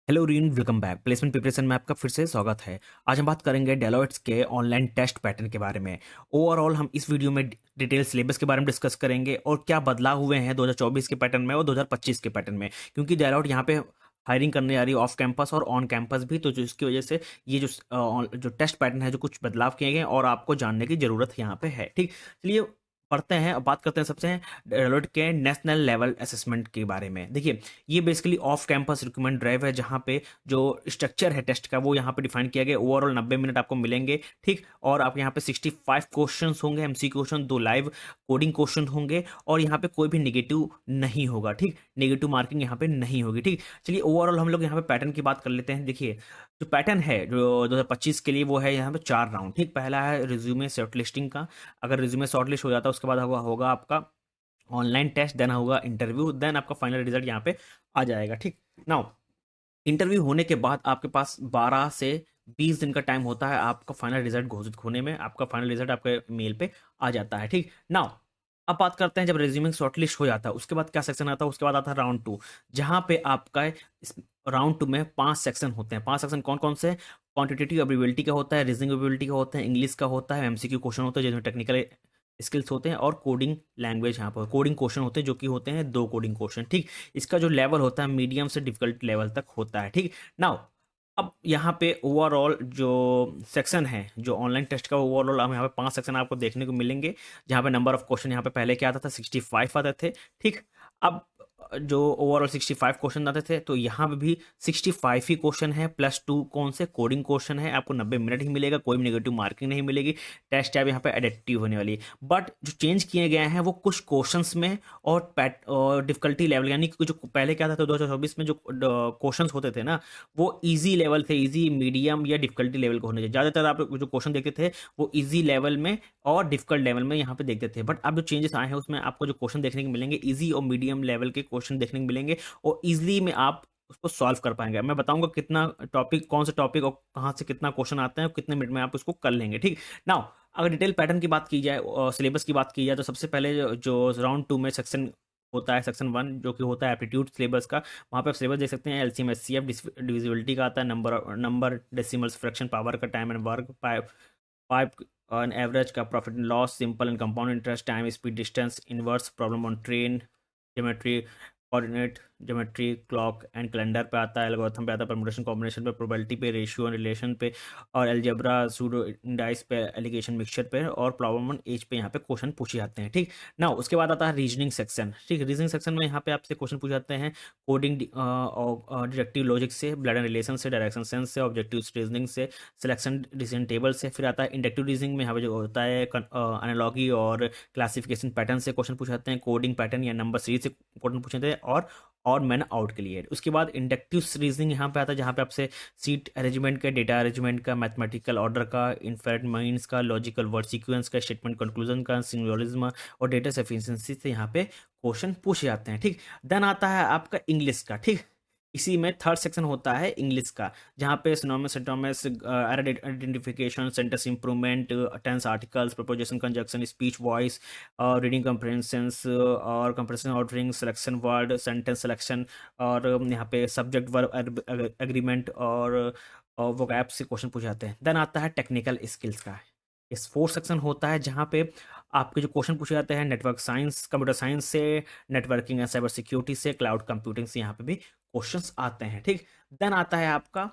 Hello रीन, welcome back. Placement preparation में आपका फिर से स्वागत है। आज हम बात करेंगे डेलोइट्स के ऑनलाइन टेस्ट पैटर्न के बारे में। ओवरऑल हम इस वीडियो में डिटेल सिलेबस के बारे में डिस्कस करेंगे और क्या बदलाव हुए हैं 2024 के पैटर्न में और 2025 के पैटर्न में, क्योंकि डेलोइट यहाँ पे हायरिंग करने जा रही है ऑफ कैंपस और ऑन कैंपस भी, तो जिसकी वजह से ये जो टेस्ट पैटर्न है, जो कुछ बदलाव किए गए हैं और आपको जानने की ज़रूरत यहाँ पे है। ठीक, चलिए पढ़ते हैं। अब बात करते हैं सबसे डेलोइट के नेशनल लेवल असेसमेंट के बारे में। देखिए, ये basically off campus recruitment drive है, जहाँ पे जो स्ट्रक्चर है टेस्ट का वो यहाँ पे डिफाइन किया गया। ओवरऑल 90 मिनट आपको मिलेंगे, ठीक। और आप यहाँ पे 65 क्वेश्चंस होंगे, MC question, 2 live coding question होंगे और यहाँ पे कोई भी नेगेटिव नहीं होगा, ठीक। नेगेटिव मार्किंग यहाँ पे नहीं होगी, ठीक। चलिए ओवरऑल हम लोग यहाँ पे पैटर्न की बात कर लेते हैं। देखिए, जो पैटर्न है जो 2025 के लिए वो है यहाँ पे 4 राउंड, ठीक। पहला है रिज्यूमे शॉर्टलिस्टिंग का। अगर रिज्यूमे शॉर्टलिस्ट हो जाता है उसके बाद होगा आपका ऑनलाइन टेस्ट, देन होगा इंटरव्यू, देन आपका फाइनल रिजल्ट यहाँ पे आ जाएगा, ठीक। नाउ इंटरव्यू होने के बाद आपके पास 12 से 20 दिन का टाइम होता है आपका फाइनल रिजल्ट घोषित होने में। आपका फाइनल रिजल्ट आपके मेल पे आ जाता है, ठीक। नाउ अब बात करते हैं, जब रिज्यूमिंग शॉर्टलिस्ट हो जाता है उसके बाद क्या सेक्शन आता है। उसके बाद आता है राउंड 2, जहाँ पे आपका इस राउंड 2 में 5 सेक्शन होते हैं। 5 सेक्शन कौन कौन से? क्वांटिटेटिव एबिलिटी का होता है, रीजनिंग एबिलिटी का होता है, इंग्लिश का होता है, एमसीक्यू क्वेश्चन होता है जिसमें टेक्निकल स्किल्स होते हैं, और कोडिंग लैंग्वेज, यहाँ पर कोडिंग क्वेश्चन होते हैं जो कि होते हैं 2 कोडिंग क्वेश्चन, ठीक। इसका जो लेवल होता है मीडियम से डिफिकल्ट लेवल तक होता है, ठीक। नाउ अब यहाँ पे ओवरऑल जो सेक्शन है, जो ऑनलाइन टेस्ट का ओवरऑल हम यहाँ पे 5 सेक्शन आपको देखने को मिलेंगे, जहाँ पे नंबर ऑफ क्वेश्चन यहाँ पे पहले क्या आता था 65 आते थे, ठीक। अब जो ओवरऑल 65 क्वेश्चन आते थे, तो यहाँ पे भी 65 ही क्वेश्चन है प्लस 2 कौन से कोडिंग क्वेश्चन है। आपको 90 मिनट ही मिलेगा, कोई भी नेगेटिव मार्किंग नहीं मिलेगी। टेस्ट टैब यहाँ पे एडिक्टिव होने वाली है। बट जो चेंज किए गए हैं वो कुछ क्वेश्चंस में और डिफिकल्टी लेवल, यानी कि जो पहले क्या था तो 2024 में जो क्वेश्चंस होते थे ना, वो इजी लेवल थे, इजी मीडियम या डिफिकल्टी लेवल के होने चाहिए। ज़्यादातर आप जो क्वेश्चन देखते थे वो इजी लेवल में और डिफिकल्ट लेवल में यहाँ पे देखते थे। बट अब जो चेंजेस आए हैं उसमें आपको जो क्वेश्चन देखने को मिलेंगे इजी और मीडियम लेवल के क्वेश्चन देखने को मिलेंगे, और इजीली में आप उसको सॉल्व कर पाएंगे। मैं बताऊंगा कितना टॉपिक, कौन से टॉपिक और कहाँ से कितना क्वेश्चन आते हैं और कितने मिनट में आप उसको कर लेंगे, ठीक। नाउ अगर डिटेल पैटर्न की बात की जाए और सिलेबस की बात की जाए, तो सबसे पहले जो राउंड 2 में सेक्शन होता है, सेक्शन 1 जो कि होता है एप्टीट्यूड सिलेबस का, वहाँ पे आप सिलेबस देख सकते हैं। एलसीएम एचसीएफ डिविजिबिलिटी का आता है, नंबर डेसिमल्स, फ्रैक्शन, पावर का, time and work, pipe on average का, profit and loss, simple and compound interest, time speed distance, inverse problem on train, geometry, coordinate geometry, clock and calendar पे आता है, algorithm पे आता है, permutation combination पे, probability पे, रेशियो एंड रिलेशन पे, और अलजेब्रा, सूडो इंडाइस पे, एलिगेशन मिक्सचर पे, और प्रॉब्लम ऑन एज पे यहाँ पे क्वेश्चन पूछे जाते हैं, ठीक। ना उसके बाद आता है रीजनिंग सेक्शन, ठीक। रीजनिंग सेक्शन में यहाँ पे आपसे क्वेश्चन पूछे जाते हैं कोडिंग और डिडक्टिव लॉजिक से, ब्लड एंड रिलेशन से, डायरेक्शन सेंस से, ऑब्जेक्टिव रीजनिंग से, सिलेक्शन डिसीजन टेबल से। फिर आता है इंडक्टिव रीजनिंग में यहाँ पे जो होता है एनालॉगी और क्लासिफिकेशन पैटर्न से क्वेश्चन पूछे जाते हैं, कोडिंग पैटर्न या नंबर सीरीज से क्वेश्चन पूछे जाते हैं, और मैन आउट के लिए। उसके बाद इंडक्टिव रीजनिंग यहाँ पे आता है, जहाँ पे आपसे सीट अरेंजमेंट का, डेटा अरेंजमेंट का, मैथमेटिकल ऑर्डर का, इन्फेरेंट मीन्स का, लॉजिकल वर्ड सीक्वेंस का, स्टेटमेंट कंक्लूजन का, सिंगुलरिज्म और डेटा सफिशिएंसी से यहाँ पे क्वेश्चन पूछे जाते हैं, ठीक। देन आता है आपका इंग्लिश का, ठीक। इसी में थर्ड सेक्शन होता है इंग्लिश का, जहाँ पे synonyms, antonyms, identification, sentence improvement, tense, articles, preposition, conjunction, speech, voice, reading comprehensions और compression, ordering, selection word, sentence selection, और यहाँ पे सब्जेक्ट वर्ब एग्रीमेंट और वोकैब से क्वेश्चन पूछे जाते हैं। देन आता है टेक्निकल स्किल्स का। इस फोर्थ सेक्शन होता है जहाँ पे आपके जो क्वेश्चन पूछे जाते हैं नेटवर्क साइंस, कंप्यूटर साइंस से, नेटवर्किंग एंड साइबर सिक्योरिटी से, क्लाउड कंप्यूटिंग से यहाँ पे भी क्वेश्चंस आते हैं, ठीक। देन आता है आपका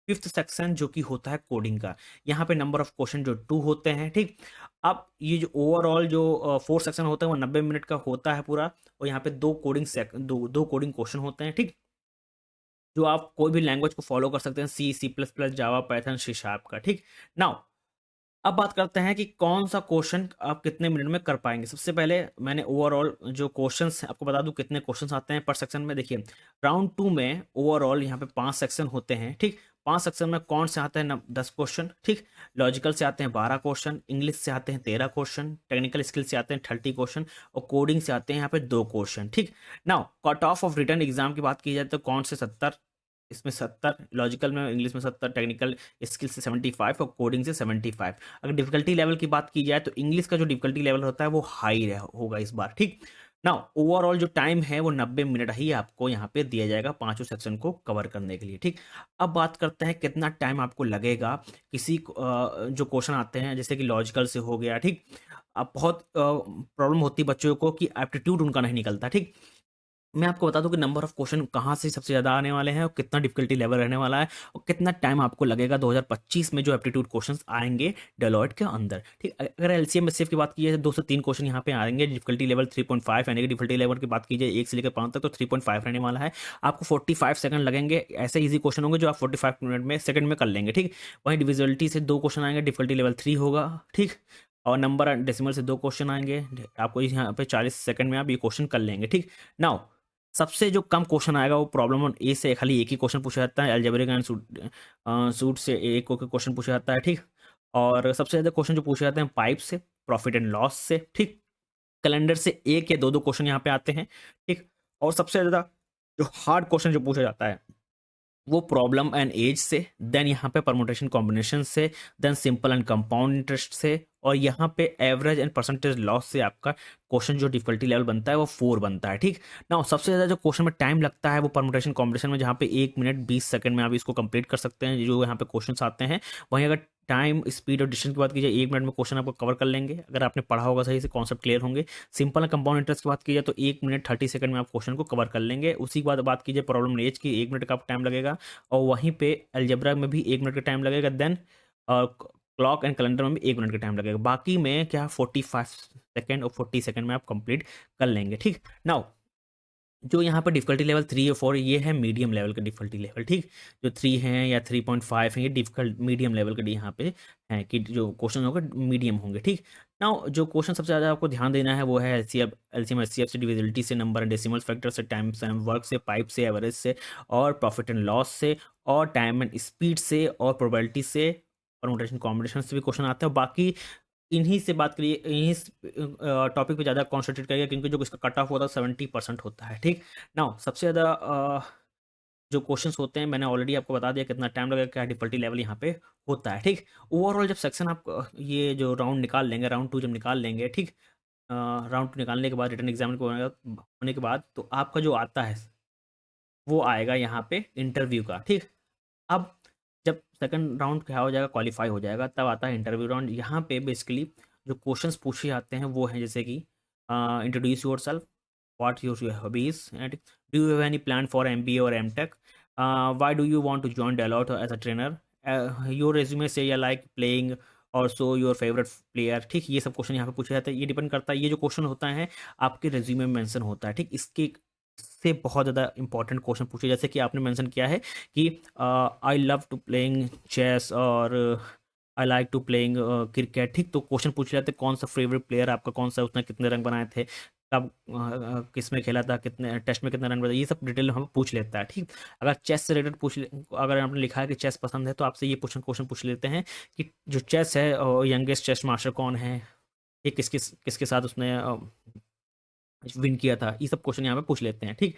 फिफ्थ सेक्शन जो कि होता है कोडिंग का। यहाँ पे नंबर ऑफ क्वेश्चन जो 2 होते हैं, ठीक। अब ये जो ओवरऑल जो फोर्थ सेक्शन होता है वो 90 मिनट का होता है पूरा, और यहाँ पे दो कोडिंग क्वेश्चन होते हैं, ठीक। जो आप कोई भी लैंग्वेज को फॉलो कर सकते हैं, सी, सी प्लस प्लस, जावा, पाइथन, सी शार्प का, ठीक। नाउ अब बात करते हैं कि कौन सा क्वेश्चन आप कितने मिनट में कर पाएंगे। सबसे पहले मैंने ओवरऑल जो क्वेश्चंस आपको बता दूं कितने क्वेश्चंस आते हैं पर सेक्शन में। देखिए, राउंड 2 में ओवरऑल यहाँ पे 5 सेक्शन होते हैं, ठीक। 5 सेक्शन में कौन से आते हैं 10 क्वेश्चन, ठीक। लॉजिकल से आते हैं 12 क्वेश्चन, इंग्लिश से आते हैं 13 क्वेश्चन, टेक्निकल स्किल से आते हैं 30 क्वेश्चन, और कोडिंग से आते हैं यहाँ पे 2 क्वेश्चन, ठीक। Now cut off of return exam की बात की जाए तो कौन से 70, इसमें 70 लॉजिकल में, इंग्लिश में 70, टेक्निकल स्किल से 75 और कोडिंग से 75। अगर डिफिकल्टी लेवल की बात की जाए तो इंग्लिश का जो डिफिकल्टी लेवल होता है वो हाई होगा इस बार, ठीक। ना ओवरऑल जो टाइम है वो 90 मिनट ही आपको यहाँ पे दिया जाएगा पांचों सेक्शन को कवर करने के लिए, ठीक। अब बात करते हैं कितना टाइम आपको लगेगा किसी जो क्वेश्चन आते हैं जैसे कि लॉजिकल से हो गया, ठीक। अब बहुत प्रॉब्लम होती है बच्चों को कि एप्टीट्यूड उनका नहीं निकलता, ठीक। मैं आपको बता दूं कि नंबर ऑफ क्वेश्चन कहाँ से सबसे ज़्यादा आने वाले हैं और कितना डिफिकल्टी लेवल रहने वाला है और कितना टाइम आपको लगेगा 2025 में जो एप्टीट्यूड क्वेश्चंस आएंगे डेलॉयट के अंदर, ठीक। अगर एलसीएम एचसीएफ की बात की जाए 2 से 3 क्वेश्चन यहाँ पे आएंगे, डिफिकल्टी लेवल 3.5 यानी कि डिफिकल्टी लेवल की बात की जाए 1 से लेकर 5 तक तो 3.5 रहने वाला है। आपको 45 सेकंड लगेंगे, ऐसे ईजी क्वेश्चन होंगे जो आप 45 मिनट में सेकंड में कर लेंगे, ठीक। वहीं डिविजिबिलिटी से 2 क्वेश्चन आएंगे, डिफिकल्टी लेवल 3 होगा, ठीक। और नंबर डेसिमल से 2 क्वेश्चन आएंगे, आपको यहाँ पे 40 सेकंड में आप ये क्वेश्चन कर लेंगे, ठीक। नाउ सबसे जो कम क्वेश्चन आएगा वो प्रॉब्लम ऑन ए से खाली एक ही क्वेश्चन पूछा जाता है, अलजेब्रिक एंड सूट से एक क्वेश्चन पूछा जाता है, ठीक। और सबसे ज़्यादा क्वेश्चन जो पूछे जाते हैं पाइप से, प्रॉफिट एंड लॉस से, ठीक। कैलेंडर से एक या दो क्वेश्चन यहाँ पे आते हैं, ठीक। और सबसे ज़्यादा जो हार्ड क्वेश्चन जो पूछा जाता है वो प्रॉब्लम एंड एज से, देन यहाँ पे परमुटेशन कॉम्बिनेशन से, then simple and compound interest से, और यहाँ पे एवरेज एंड परसेंटेज लॉस से आपका क्वेश्चन जो डिफिकल्टी लेवल बनता है वो 4 बनता है, ठीक ना। सबसे ज़्यादा जो क्वेश्चन में टाइम लगता है वो परमुटेशन कॉम्बिनेशन में, जहाँ पे 1 मिनट 20 सेकंड में आप इसको कंप्लीट कर सकते हैं जो यहाँ पे क्वेश्चन आते हैं। वहीं अगर टाइम स्पीड और डिस्टेंस की बात की जाए 1 मिनट में क्वेश्चन आपको कवर कर लेंगे अगर आपने पढ़ा होगा सही से, कॉन्सेप्ट क्लियर होंगे। सिंपल एंड कंपाउंड इंटरेस्ट की बात की जाए तो 1 मिनट 30 सेकंड में आप क्वेश्चन को कवर कर लेंगे। उसी के बाद बात कीजिए प्रॉब्लम एज की, 1 मिनट का टाइम लगेगा, और वहीं पे अलजेब्रा में भी 1 मिनट का टाइम लगेगा, देन क्लॉक एंड कैलेंडर में भी 1 मिनट का टाइम लगेगा। बाकी में क्या 45 सेकंड और 40 सेकंड में आप कंप्लीट कर लेंगे, ठीक। नाउ जो यहाँ पर डिफिकल्टी लेवल 3 और 4 ये है मीडियम लेवल का डिफिकल्टी लेवल, ठीक। जो 3 हैं या 3.5 हैं ये डिफिकल्ट मीडियम लेवल के यहाँ पे हैं कि जो क्वेश्चन होगा मीडियम होंगे, ठीक। नाउ जो क्वेश्चन सबसे ज़्यादा आपको ध्यान देना है वो है एलसीएम एचसीएफ से, डिविजिबिलिटी से, नंबर एंड डेसिमल फैक्टर से, टाइम एंड वर्क से, पाइप से, एवरेज से, और प्रॉफिट एंड लॉस से, और टाइम एंड स्पीड से, और प्रोबेबिलिटी से, परमुटेशन कॉम्बिनेशन से भी क्वेश्चन आते हैं। बाकी इन्हीं से बात करिए, इन्हीं टॉपिक पे ज़्यादा कॉन्सेंट्रेट करिए क्योंकि जो इसका कट ऑफ होता है 70% होता है, ठीक। नाउ सबसे ज़्यादा जो क्वेश्चंस होते हैं मैंने ऑलरेडी आपको बता दिया कितना टाइम लगेगा, क्या डिफिकल्टी लेवल यहाँ पे होता है, ठीक। ओवरऑल जब सेक्शन आप ये जो राउंड निकाल लेंगे, राउंड 2 जब निकाल लेंगे, ठीक। राउंड 2 निकालने के बाद रिटर्न एग्जाम को होने के बाद तो आपका जो आता है वो आएगा यहाँ पे इंटरव्यू का, ठीक। अब जब सेकंड राउंड क्या हो जाएगा, क्वालिफाई हो जाएगा, तब आता है इंटरव्यू राउंड। यहाँ पे बेसिकली जो क्वेश्चंस पूछे जाते हैं वो हैं जैसे कि introduce yourself, what your hobbies, and do you have any plan for MBA और MTech, why do you want to join Deloitte as a trainer, your resume से या लाइक प्लेइंग और सो योर फेवरेट प्लेयर, ठीक। ये सब question यहाँ पे पूछे जाते हैं। ये डिपेंड करता है, ये जो क्वेश्चन होता है आपके रेज्यूमे में मेंशन होता है, ठीक। इसके से बहुत ज़्यादा इंपॉर्टेंट क्वेश्चन पूछे जैसे कि आपने मेंशन किया है कि I love to playing chess और I like to playing cricket, ठीक। तो क्वेश्चन पूछे जाते हैं कौन सा फेवरेट प्लेयर आपका कौन सा, उसने कितने रन बनाए थे, कब किस में खेला था, कितने टेस्ट में कितने रन बनाए, ये सब डिटेल हम पूछ लेता है, ठीक। अगर चेस से रिलेटेड अगर आपने लिखा है कि चेस पसंद है तो आपसे ये क्वेश्चन पूछ लेते हैं कि जो चेस है यंगेस्ट चेस मास्टर कौन है, ये किसके साथ उसने विन किया था, ये सब क्वेश्चन यहाँ पे पूछ लेते हैं, ठीक।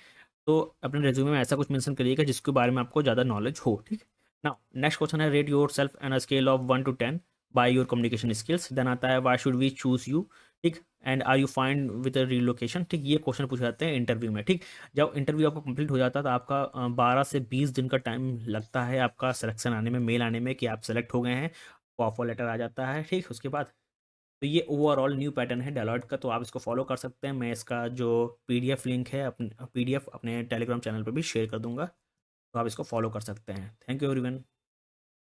तो अपने रेज्यूमे में ऐसा कुछ मेंशन करिएगा जिसके बारे में आपको ज़्यादा नॉलेज हो, ठीक। ना नेक्स्ट क्वेश्चन है rate yourself on a scale of 1 to 10 by your communication skills, then आता है why should we choose you, ठीक। And are you fine with relocation, ठीक। ये क्वेश्चन पूछे जाते हैं इंटरव्यू में, ठीक। जब इंटरव्यू आपका कंप्लीट हो जाता है तो आपका 12 से 20 दिन का टाइम लगता है आपका सिलेक्शन आने में, मेल आने में कि आप सेलेक्ट हो गए हैं, ऑफर लेटर आ जाता है, ठीक। उसके बाद तो ये ओवरऑल न्यू पैटर्न है डेलॉयट का, तो आप इसको फॉलो कर सकते हैं। मैं इसका जो पीडीएफ लिंक है अपने पीडीएफ अपने टेलीग्राम चैनल पर भी शेयर कर दूंगा, तो आप इसको फॉलो कर सकते हैं। Thank you everyone.